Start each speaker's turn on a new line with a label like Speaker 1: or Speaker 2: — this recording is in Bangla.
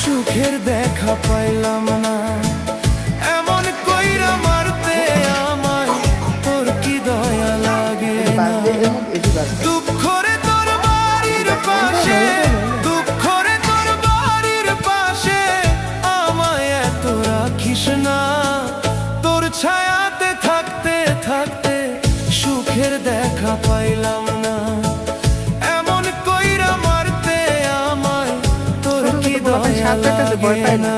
Speaker 1: সুখের দেখা পাইলাম না, এমন কইরা মারতে আমায় তোর কি দয়া লাগে না। দুঃখ রে তোর বাড়ির পাশে, দুঃখ রে তোর বাড়ির পাশে আমায় এত রাখিস না। তোর ছায়াতে থাকতে থাকতে সুখের দেখা পাইলাম না, এমন কইরা মারতে আমায় তোর কি দয়া লাগে না।